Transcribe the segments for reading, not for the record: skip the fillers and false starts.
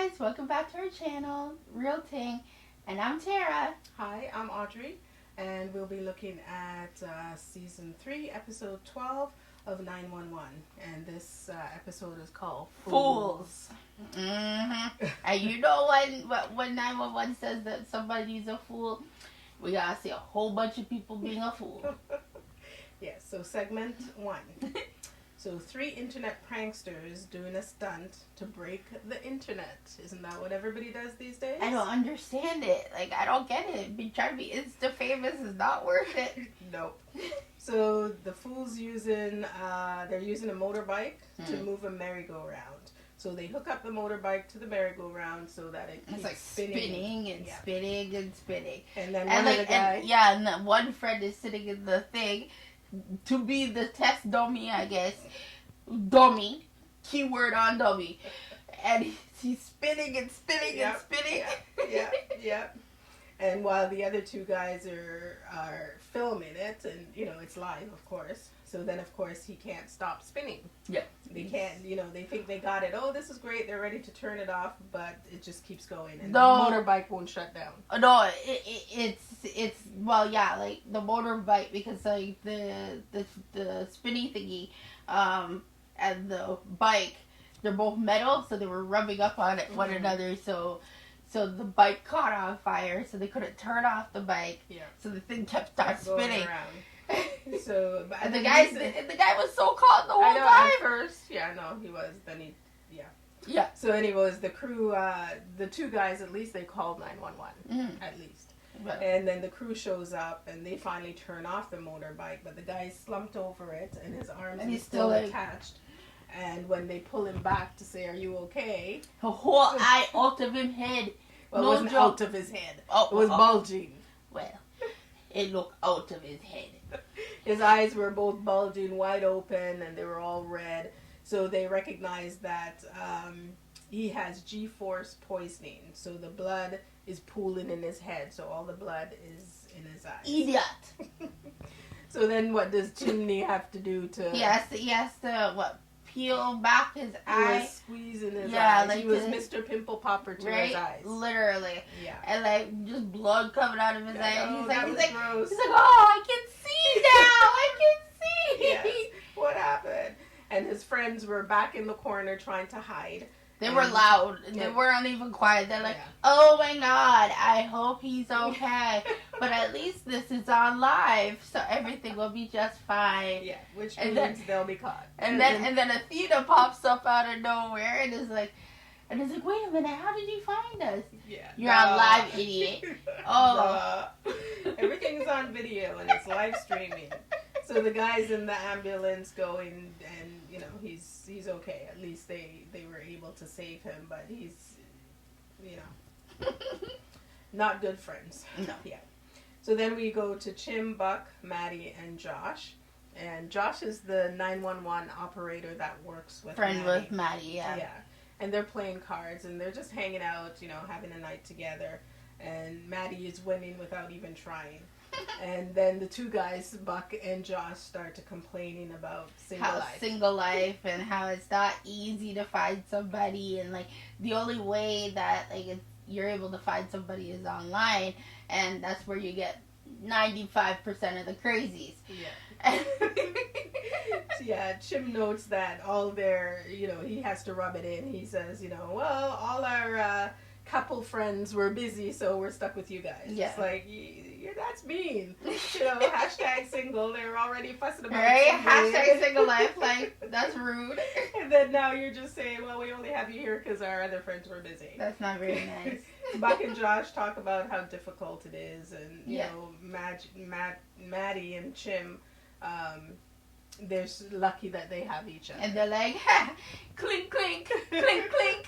guys, welcome back to our channel, RealTing, and I'm Tara. Hi, I'm Audrey, and we'll be looking at Season 3, Episode 12 of 911, and this episode is called Fools. And you know when 911 says that somebody's a fool, we gotta see a whole bunch of people being a fool. Yes, so segment 1. So 3 internet pranksters doing a stunt to break the internet. Isn't that what everybody does these days? I don't understand it. Like, I don't get it. Trying to be Insta famous is not worth it. Nope. So the fools they're using a motorbike to move a merry-go-round. So they hook up the motorbike to the merry-go-round so that it keeps spinning and spinning and spinning. And then one of the guys... And then one friend is sitting in the thing to be the test dummy, I guess. Dummy. Keyword on dummy. And he's spinning and spinning and spinning. Yeah. And while the other 2 guys are filming it, and, it's live, of course. So then, of course, he can't stop spinning. Yeah. They can't, they think they got it. Oh, this is great. They're ready to turn it off, but it just keeps going. And the motorbike won't shut down. No, it's like the motorbike, because like the spinny thingy, and the bike, they're both metal, so they were rubbing up on it one another, so the bike caught on fire, so they couldn't turn off the bike. Yeah. So the thing kept spinning. So, and the guy was so caught the whole time. At first, he was. Then Yeah. So, anyways, the crew, the 2 guys, at least they called 911, at least. Right. And then the crew shows up, and they finally turn off the motorbike, but the guy's slumped over it, and his arms are still attached. And when they pull him back to say, "Are you okay?" The whole eye out of his head. Well, it wasn't out of his head. It was bulging. Well, it looked out of his head. His eyes were both bulging wide open, and they were all red. So they recognized that he has G-force poisoning. So the blood is pooling in his head. So all the blood is in his eyes. Idiot. So then what does Chimney have to do to... He has to peel back his eye. He was squeezing his eyes. Like he was Mr. Pimple Popper to his eyes. Literally. Yeah. And just blood coming out of his eye. And he's like, oh, I can see now. I can see. Yes. What happened? And his friends were back in the corner trying to hide. They were loud. They weren't even quiet. They're like, oh my God, I hope he's okay. But at least this is on live, so everything will be just fine. Yeah, which means they'll be caught. And then Athena pops up out of nowhere and is like, wait a minute, how did you find us? Yeah. You're on live, idiot. Oh. Everything's on video and it's live streaming. So the guy's in the ambulance going, and he's okay. At least they were able to save him, but he's not good friends. No. Yeah. So then we go to Chim, Buck, Maddie, and Josh. And Josh is the 911 operator that works with Maddie, yeah. Yeah. And they're playing cards, and they're just hanging out, having a night together. And Maddie is winning without even trying. And then the 2 guys, Buck and Josh, start to complaining about single life and how it's not easy to find somebody, and the only way that you're able to find somebody is online, and that's where you get 95% of the crazies. Yeah. Yeah, Chim notes that all their, he has to rub it in. He says, well, all our couple friends were busy, so we're stuck with you guys. Yeah. It's like, that's mean. Hashtag single. They're already fussing about it. Hashtag single life. That's rude. And then now you're just saying, well, we only have you here because our other friends were busy. That's not very nice. Buck and Josh talk about how difficult it is, and, Maddie and Chim, they're lucky that they have each other. And they're like, clink, clink, clink, clink.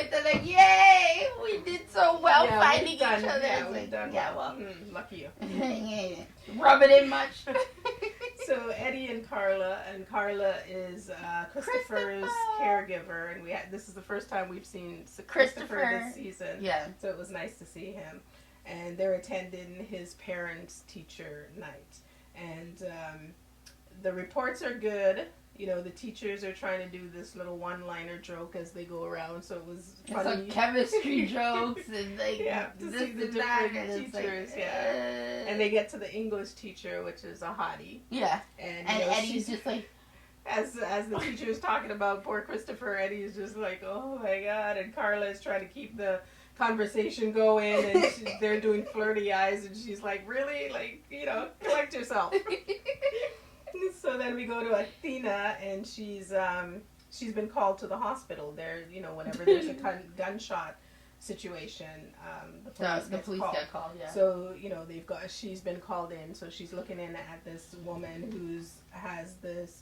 They're like, yay, we did so well finding each other. Yeah, we've done well. Lucky you. Rub it in much. So Eddie and Carla is Christopher's caregiver, and this is the first time we've seen Christopher this season. Yeah. So it was nice to see him. And they're attending his parents' teacher night. And the reports are good. you know, the teachers are trying to do this little one-liner joke as they go around, so it was It's funny. like chemistry jokes and like Yeah, to this see the and that, different and it's teachers, like, and they get to the English teacher, which is a hottie. yeah, And, and you know, Eddie's just like, as the teacher is talking about poor Christopher, Eddie is just like, oh my god, and Carla is trying to keep the conversation going, and they're doing flirty eyes, and she's like, really? Like, you know, collect yourself. So then we go to Athena, and she's been called to the hospital. There, you know, whenever there's a gunshot situation, the police get called. Yeah. So you know she's been called in. So she's looking in at this woman has this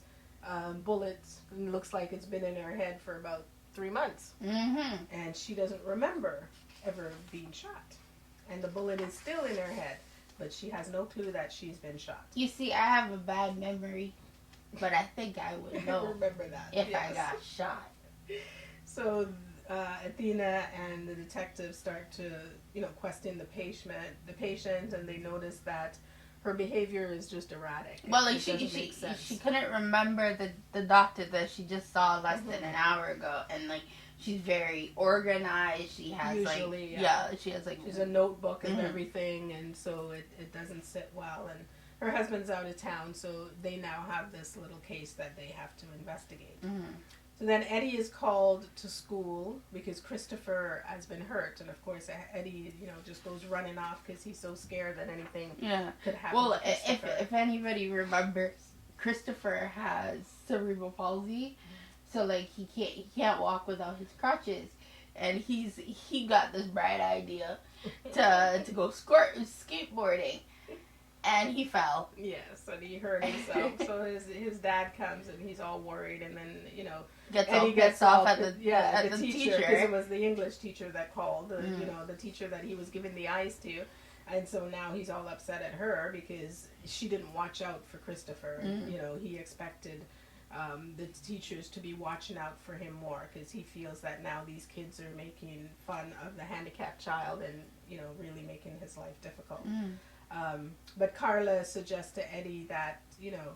bullet. And looks like it's been in her head for about 3 months, and she doesn't remember ever being shot, and the bullet is still in her head. But she has no clue that she's been shot. You see, I have a bad memory, but I think I would know remember that if I got shot. So Athena and the detectives start to, you know, question the patient, and they notice that her behavior is just erratic. Well, like she couldn't remember the doctor that she just saw less than an hour ago, and like she's very organized. She has usually, she has like she's a notebook and everything, and so it doesn't sit well. And her husband's out of town, so they now have this little case that they have to investigate. So then Eddie is called to school because Christopher has been hurt, and of course Eddie, you know, just goes running off because he's so scared that anything could happen. Well, if anybody remembers, Christopher has cerebral palsy, so like he can't walk without his crutches, and he got this bright idea to go skateboarding. And he fell. Yes, and he hurt himself. So his dad comes and he's all worried, and then, you know, Eddie gets off at the teacher, because it was the English teacher that called, you know, the teacher that he was giving the eyes to, and so now he's all upset at her because she didn't watch out for Christopher. You know, he expected the teachers to be watching out for him more because he feels that now these kids are making fun of the handicapped child and, you know, really making his life difficult. But Carla suggests to Eddie that, you know,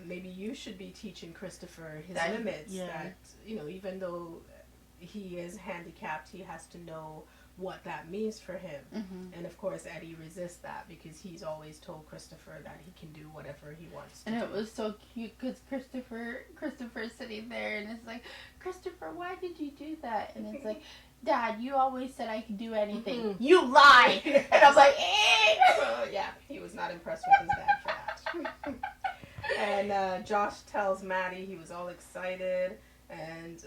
maybe you should be teaching Christopher his limits. That, you know, even though he is handicapped, he has to know what that means for him. And of course Eddie resists that because he's always told Christopher that he can do whatever he wants to and do. it was so cute because Christopher's sitting there and it's like, Christopher, why did you do that? And it's like, Dad, you always said I could do anything. You lied. And I'm like, eh. So yeah, he was not impressed with his dad for that. And Josh tells Maddie he was all excited, and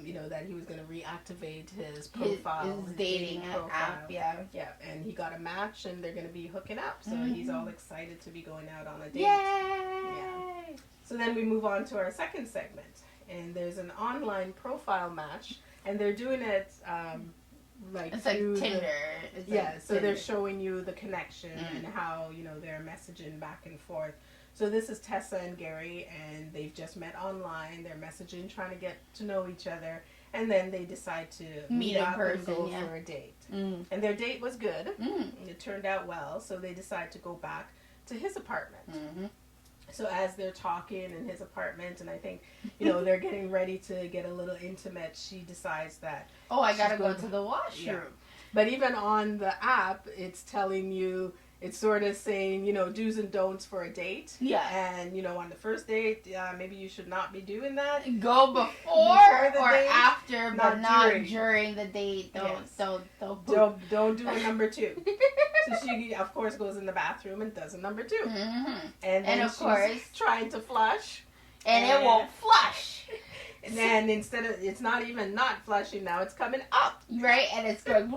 you know, that he was going to reactivate his profile, his dating app. Yeah, and he got a match, and they're going to be hooking up. So he's all excited to be going out on a date. Yay! Yeah. So then we move on to our second segment, and there's an online profile match, and they're doing it like it's like Tinder. So they're showing you the connection and how, you know, they're messaging back and forth. So this is Tessa and Gary, and they've just met online. They're messaging, trying to get to know each other, and then they decide to meet up and go for a date. And their date was good. It turned out well, so they decide to go back to his apartment. So as they're talking in his apartment, and I think, you know, they're getting ready to get a little intimate, she decides that, oh, I gotta go to the washroom. Yeah. But even on the app, it's telling you, it's sort of saying, you know, do's and don'ts for a date. Yeah. And, you know, on the first date, maybe you should not be doing that. Go before the or date, after, but not during the date. Don't do a number 2. So she, of course, goes in the bathroom and does a number 2. And then of course, trying to flush. And it won't flush. And then instead of, it's not even not flushing now, it's coming up. Right? And it's going,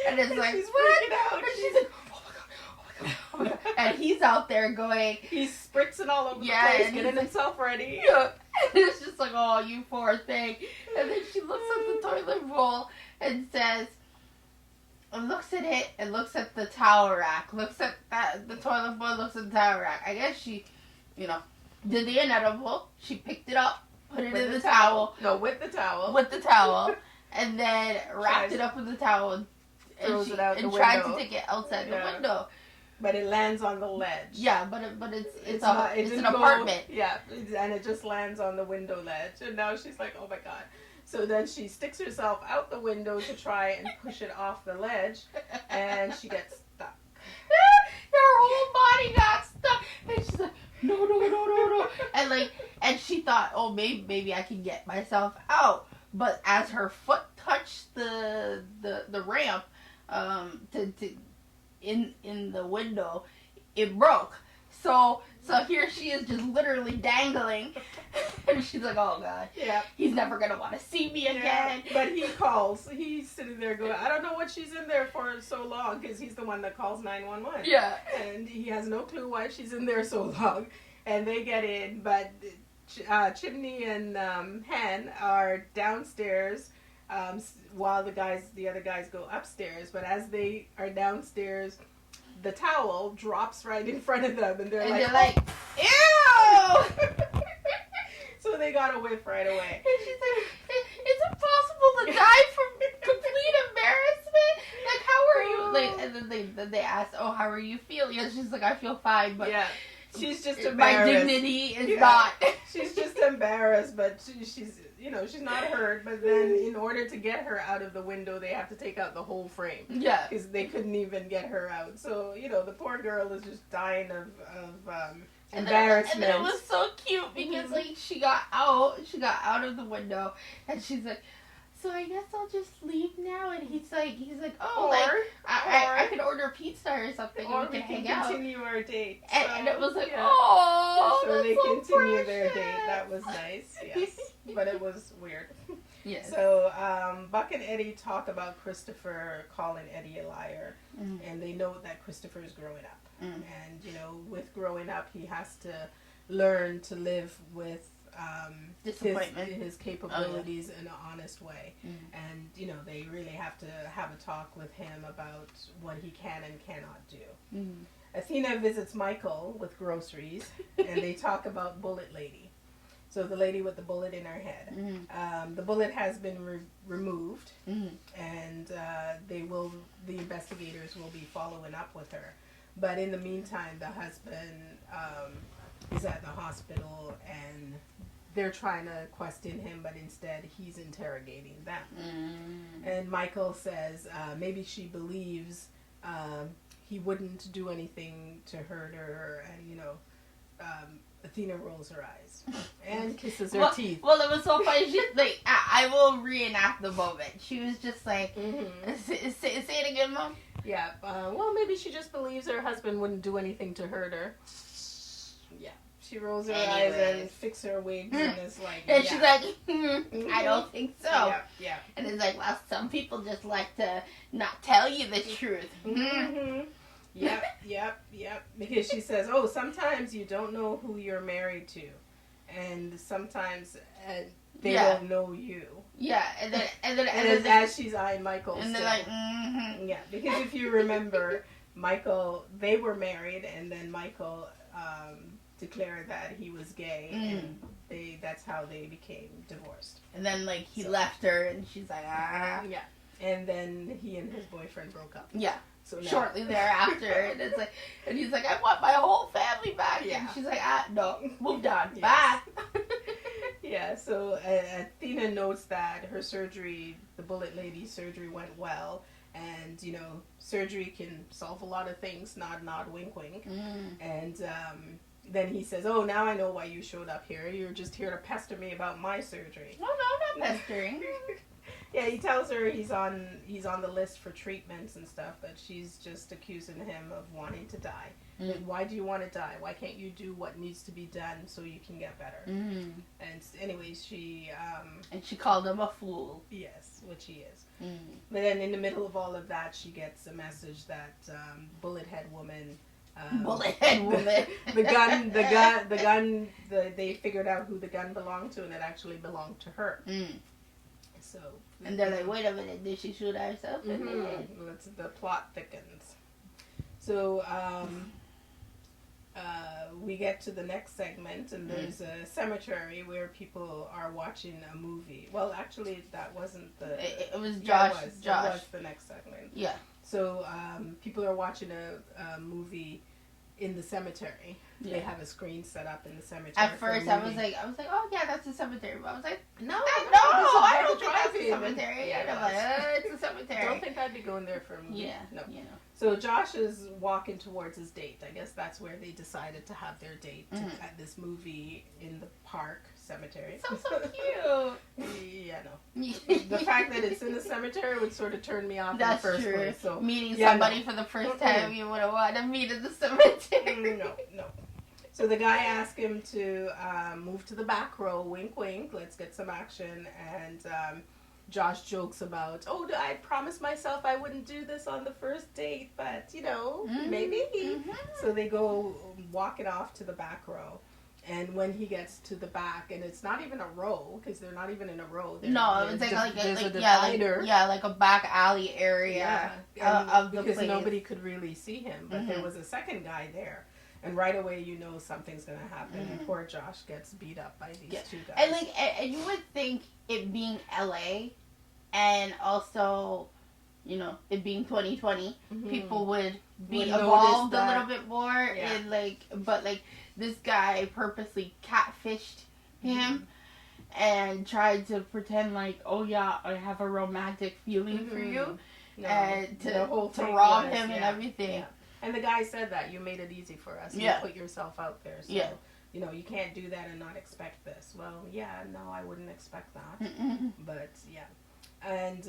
and it's like, she's freaking out. And she's like, oh my God. And he's out there going, he's spritzing all over the place, getting himself ready. Yeah. And it's just like, oh, you poor thing. And then she looks at the toilet bowl and says, and looks at it and looks at the towel rack, looks at the toilet bowl, looks at the towel rack. I guess she, you know, did the inedible. She picked it up, put it in the towel. No, with the towel. With the towel. And then wrapped it up with the towel and throws it out the window. tried to take it outside the window. But it lands on the ledge. Yeah, but it's It's an apartment. Yeah, and it just lands on the window ledge. And now she's like, oh my god. So then she sticks herself out the window to try and push it off the ledge, and she gets stuck. Her whole body got stuck, and she's like, no, and she thought, oh, maybe I can get myself out. But as her foot touched the ramp, in the window, it broke. So here she is, just literally dangling, and she's like, oh god, yeah, he's never gonna want to see me again. But he calls. He's sitting there going, I don't know what she's in there for so long, because he's the one that calls 911. Yeah, and he has no clue why she's in there so long. And they get in, but Chimney and Hen are downstairs while the other guys go upstairs. But as they are downstairs, the towel drops right in front of them, and they're like, ew! So they got a whiff right away. And she's like, is it possible to die from complete embarrassment? Like, how are you? Like, and then they ask, oh, how are you feeling? And she's like, I feel fine, but yeah. She's just embarrassed. My dignity is not. She's just embarrassed, but she's not hurt. But then, in order to get her out of the window, they have to take out the whole frame. Yeah, because they couldn't even get her out. So the poor girl is just dying of embarrassment. And then it was so cute because like she got out of the window, and she's like, so I guess I'll just leave now. And he's like, oh, I can order pizza or something, or and we can hang continue our date. And it was like, oh, so they so continue precious. Their date. That was nice, yes, but it was weird. Yes. So Buck and Eddie talk about Christopher calling Eddie a liar, and they know that Christopher is growing up, and with growing up, he has to learn to live with disappointment, his capabilities in an honest way, and they really have to have a talk with him about what he can and cannot do. Athena visits Michael with groceries, and they talk about Bullet Lady. So the lady with the bullet in her head. The bullet has been removed, and the investigators will be following up with her. But in the meantime, the husband is at the hospital, and they're trying to question him, but instead he's interrogating them. And Michael says maybe she believes he wouldn't do anything to hurt her, and Athena rolls her eyes and kisses her teeth. Well, it was so funny. She, like, I will reenact the moment. She was just like, say it again, Mom. Yeah. Well, maybe she just believes her husband wouldn't do anything to hurt her. Yeah. She rolls her eyes and fixes her wigs and is like, and she's like, I don't think so. Yeah. And it's like, well, some people just like to not tell you the truth. Yep. Because she says, oh, sometimes you don't know who you're married to, and sometimes they don't know you. Yeah, and then as she's eyeing Michael, and they're like, yeah, because if you remember, Michael, they were married, and then Michael declared that he was gay, and that's how they became divorced. And then like he left her, and she's like, yeah, and then he and his boyfriend broke up. Yeah. So now, shortly thereafter, and it's like, and he's like, I want my whole family back, and she's like, no, moved on, bye. Yeah, so Athena notes that her surgery, the Bullet Lady's surgery, went well, and surgery can solve a lot of things. Nod, nod, wink, wink. And then he says, oh, now I know why you showed up here. You're just here to pester me about my surgery. No, I'm not pestering. Yeah, he tells her he's on the list for treatments and stuff, but she's just accusing him of wanting to die. Like, why do you want to die? Why can't you do what needs to be done so you can get better? And anyways, she and she called him a fool. Yes, which he is. But then in the middle of all of that, she gets a message that Bullet Head Woman. The gun. They figured out who the gun belonged to, and it actually belonged to her. So. And they're like, wait a minute, did she shoot herself? The plot thickens. So we get to the next segment, and there's a cemetery where people are watching a movie. Well, actually, that wasn't the. It was Josh. Yeah, it was the next segment. Yeah. So people are watching a movie in the cemetery. Yeah. They have a screen set up in the cemetery. At first, I was like, oh yeah, that's a cemetery. But I was like, no, I don't think that's a cemetery. Yeah, I'm like, it's a cemetery. I don't think I'd be going there for a movie. Yeah, no. You know. So Josh is walking towards his date. I guess that's where they decided to have their date at this movie in the park cemetery. So cute. Yeah, no. The fact that it's in the cemetery would sort of turn me off that's in the first true. place. So meeting somebody for the first time, you would have wanted to meet at the cemetery. No. So the guy asked him to move to the back row, wink, wink, let's get some action. And Josh jokes about, I promised myself I wouldn't do this on the first date, but, maybe. Mm-hmm. So they go walking off to the back row. And when he gets to the back, and it's not even a row, because they're not even in a row. It's like a back alley area of the place. Because nobody could really see him, but there was a second guy there. And right away, something's going to happen. And poor Josh gets beat up by these two guys. And you would think it being LA and also, it being 2020, people would be evolved a little bit more. Yeah. But this guy purposely catfished him and tried to pretend like, I have a romantic feeling for you. No, and to rob him and everything. Yeah. And the guy said that you made it easy for us. You put yourself out there. So, you can't do that and not expect this. Well, no, I wouldn't expect that. But, And,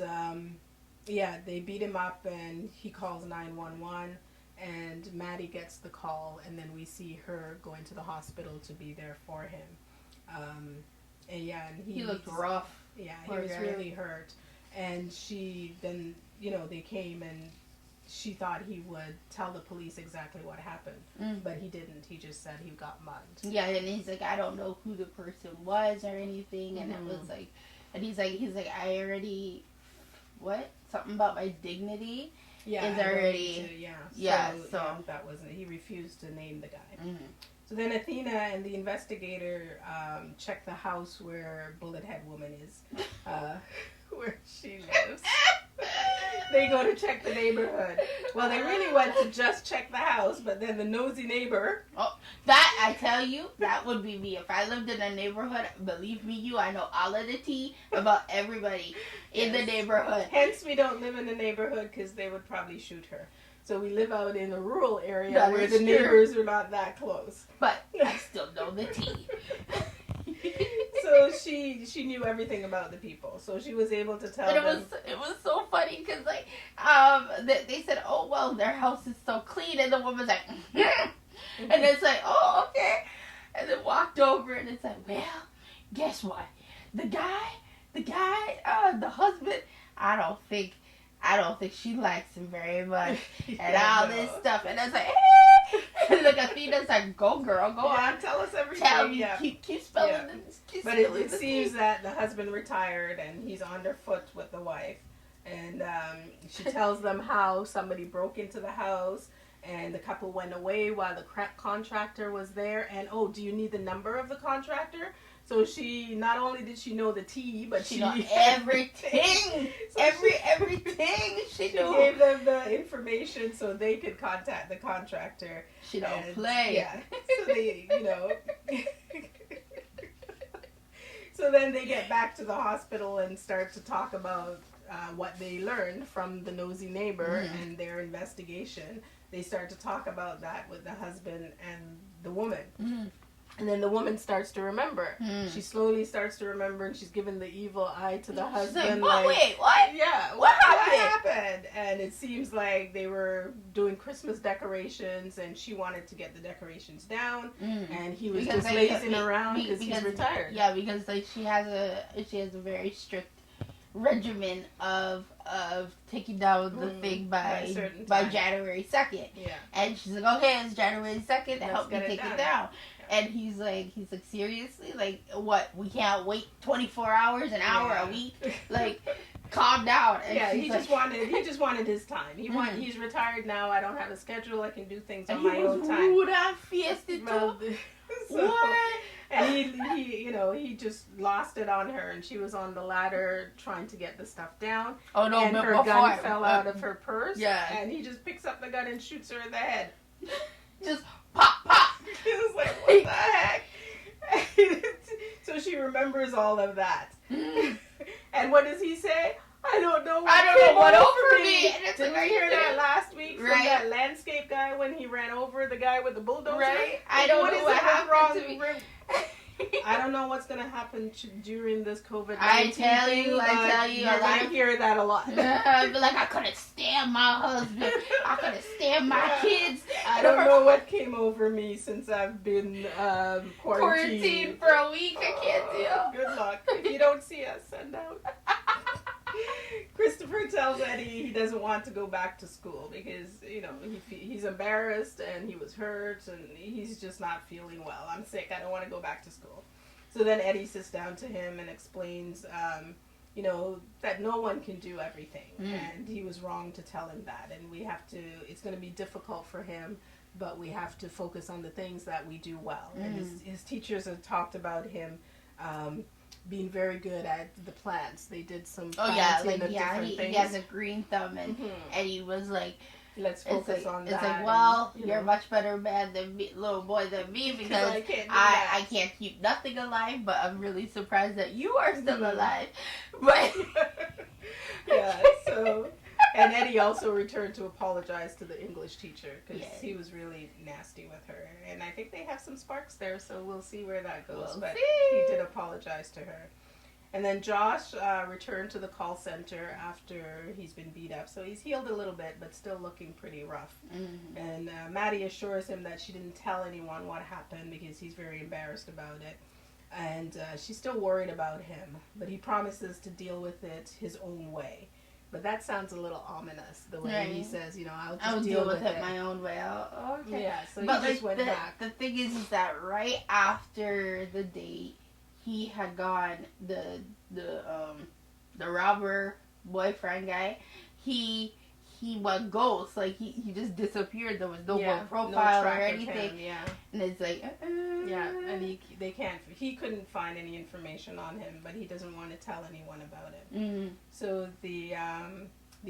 they beat him up and he calls 911 and Maddie gets the call and then we see her going to the hospital to be there for him. And he looked rough. Yeah, he was really hurt. And she then, they came and she thought he would tell the police exactly what happened, but he didn't. He just said he got mugged. Yeah, and he's like, I don't know who the person was or anything, and it was like, and he's like, I already, something about my dignity is already, so that wasn't. He refused to name the guy. So then Athena and the investigator check the house where Bullethead Woman is, where she lives. They go to check the neighborhood. Well, they really went to just check the house, but then the nosy neighbor... that, I tell you, that would be me. If I lived in a neighborhood, believe me, I know all of the tea about everybody in the neighborhood. Hence, we don't live in a neighborhood because they would probably shoot her. So we live out in a rural area where the neighbors are not that close. But I still know the tea. So she knew everything about the people. So she was able to tell them. It was so funny because they said, their house is so clean, and the woman's like, and it's like, okay, and then walked over and it's like, well, guess what? The husband, I don't think she likes him very much, and all this stuff, and it's like, hey. And look, Athena's like, go girl, go on, tell us everything. Tell me, keep spelling this. But it seems that the husband retired and he's underfoot with the wife, and she tells them how somebody broke into the house and the couple went away while the contractor was there. And do you need the number of the contractor? So she, not only did she know the tea, but she knew everything. So everything she knew. She gave them the information so they could contact the contractor. She don't play. Yeah. So they, So then they get back to the hospital and start to talk about what they learned from the nosy neighbor and their investigation. They start to talk about that with the husband and the woman. And then the woman starts to remember. She slowly starts to remember, and she's giving the evil eye to the husband. Wait, what? Yeah, what happened? And it seems like they were doing Christmas decorations, and she wanted to get the decorations down, and he was just lazing around because he's retired. Yeah, because she has a very strict regimen of taking down the thing by January 2nd. Yeah. And she's like, okay, it's January 2nd, help me take it down. And he's like, seriously? Like, what? We can't wait 24 hours, an hour, a week? Like, calm down. And yeah, she's he like, just wanted his time. He's retired now. I don't have a schedule. I can do things on and my he was own time. rude and fiesty Well, too. so, What? and he just lost it on her, and she was on the ladder trying to get the stuff down. Oh no! And but her before, gun fell out of her purse. Yeah. And he just picks up the gun and shoots her in the head. Just pop, pop. It was like, what the heck? So she remembers all of that. And what does he say? I don't know what over me. Didn't we hear that last week from that landscape guy when he ran over the guy with the bulldozer? Right. I don't know what happened to me. I don't know what's going to happen during this COVID-19 I tell you, you're going to hear that a lot. I'd be like, I couldn't stand my husband. I couldn't stand my kids. I don't know what came over me since I've been quarantined for a week. I can't deal. Good luck. If you don't see us, send out. Christopher tells Eddie he doesn't want to go back to school because, he's embarrassed and he was hurt and he's just not feeling well. I'm sick. I don't want to go back to school. So then Eddie sits down to him and explains, that no one can do everything. And he was wrong to tell him that. And it's going to be difficult for him, but we have to focus on the things that we do well. And his teachers have talked about him being very good at the plants. They did some planting of different things. He has a green thumb, and Eddie was like, let's focus on that. It's like, well, you're a much better man than me, little boy than me, because I can't keep nothing alive, but I'm really surprised that you are still alive. But yeah, so... And Eddie also returned to apologize to the English teacher because he was really nasty with her. And I think they have some sparks there, so we'll see where that goes. But he did apologize to her. And then Josh returned to the call center after he's been beat up. So he's healed a little bit, but still looking pretty rough. And Maddie assures him that she didn't tell anyone what happened because he's very embarrassed about it. And she's still worried about him. But he promises to deal with it his own way. But that sounds a little ominous, the way he says, I'll just deal with it my own way. Okay. Yeah, so but he just went back. The thing is that right after the date, he had gone, the robber boyfriend guy, he went ghost. Like, he just disappeared. There was no more profile or anything. And it's like, Yeah, and he couldn't find any information on him, but he doesn't want to tell anyone about it. So the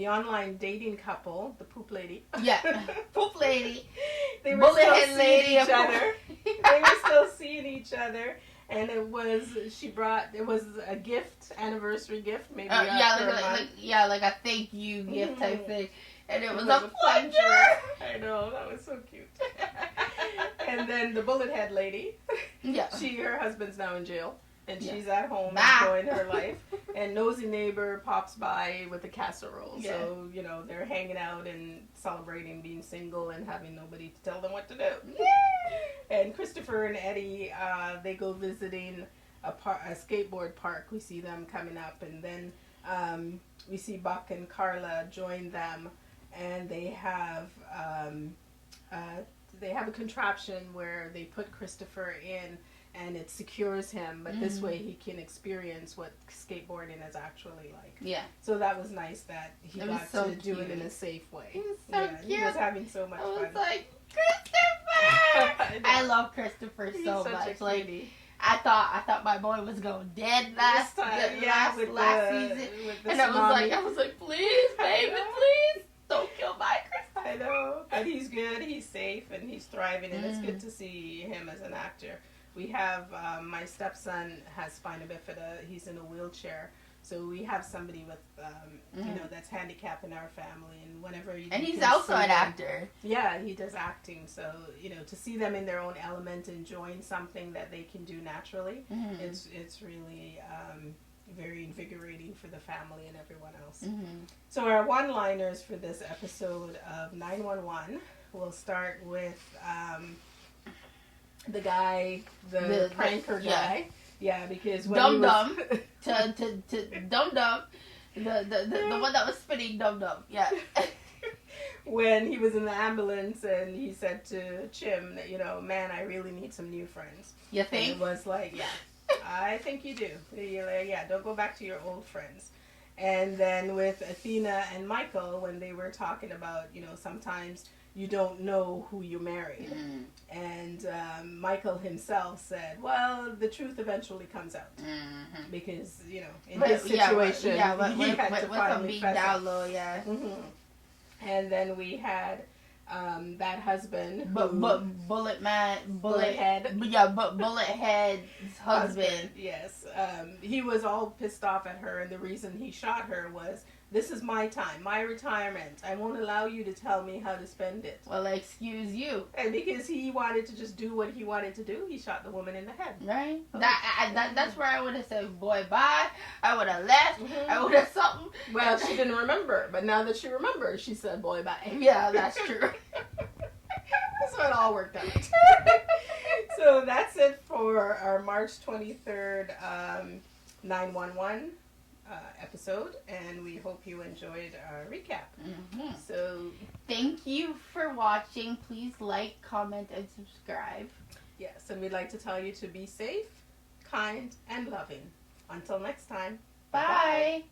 online dating couple, the poop lady. Yeah, poop lady. They were still seeing each other. They were still seeing each other. And it was a gift, anniversary gift, maybe like a thank you gift type thing. And it was a plunger. I know, that was so cute. And then the bullet head lady, her husband's now in jail. And she's at home enjoying her life. And nosy neighbor pops by with a casserole. Yeah. So, they're hanging out and celebrating being single and having nobody to tell them what to do. Yeah. And Christopher and Eddie, they go visiting a skateboard park. We see them coming up. And then we see Buck and Carla join them. And they have a contraption where they put Christopher in. And it secures him, but this way he can experience what skateboarding is actually like. Yeah. So that was nice that he got to do it in a safe way. He was so cute. He was having so much fun. I was like, Christopher! I love Christopher so much. Like, I thought my boy was going dead last season, and I was like, please, baby, please, don't kill my Christopher. I know, but he's good. He's safe and he's thriving, and it's good to see him as an actor. We have, my stepson has spina bifida. He's in a wheelchair. So we have somebody with, that's handicapped in our family. And whenever and he's also an actor. Yeah, he does acting. So, to see them in their own element, enjoying something that they can do naturally, it's really very invigorating for the family and everyone else. So our one-liners for this episode of 911, we'll start with... the guy, the pranker guy. Yeah, because when Dum Dum to Dum Dum, the one that was spinning Dum Dum. Yeah. When he was in the ambulance and he said to Chim that, man, I really need some new friends. You think? And it was like, I think you do. You're like, don't go back to your old friends. And then with Athena and Michael, when they were talking about, sometimes you don't know who you married. And Michael himself said, well, the truth eventually comes out. Because, in his situation, he had to finally fess up. Yeah. And then we had that husband, Bullet Head's husband. Yes, he was all pissed off at her, and the reason he shot her was, "This is my time, my retirement. I won't allow you to tell me how to spend it." Well, excuse you. And because he wanted to just do what he wanted to do, he shot the woman in the head. Right. That's where I would have said, "Boy, bye." I would have left. I would have something. Well, she didn't remember, but now that she remembers, she said, "Boy, bye." Yeah, that's true. So it all worked out. So that's it for our March 23rd 911 episode, and we hope you enjoyed our recap. So thank you for watching. Please like, comment, and subscribe. Yes, and we'd like to tell you to be safe, kind, and loving. Until next time. Bye. Bye.